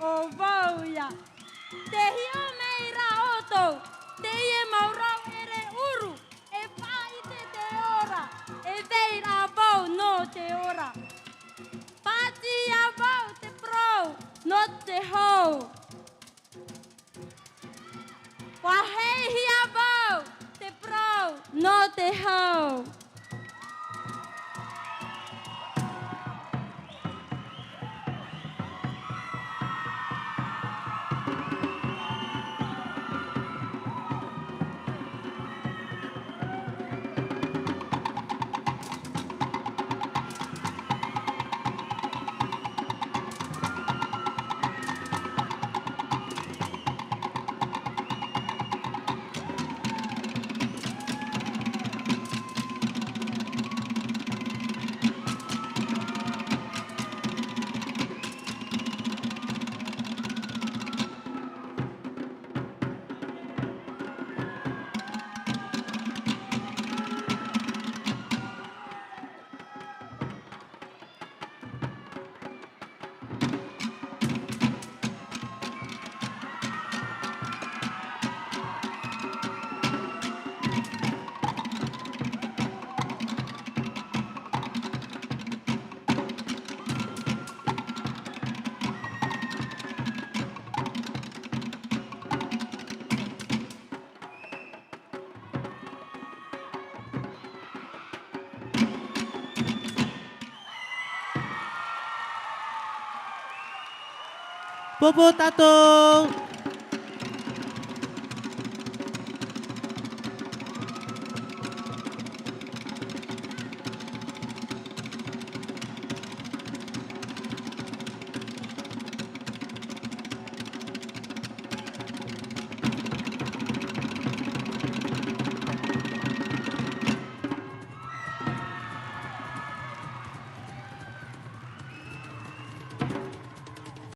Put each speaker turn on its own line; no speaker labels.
o vauia. Te hio mei ra oto, te ie maurau ere uru, e whaite te ora, e vei ra vau no te ora. Pati a vau te pro, no te hou. Wahehi a vau, te pro, no te hou.
Popo tato.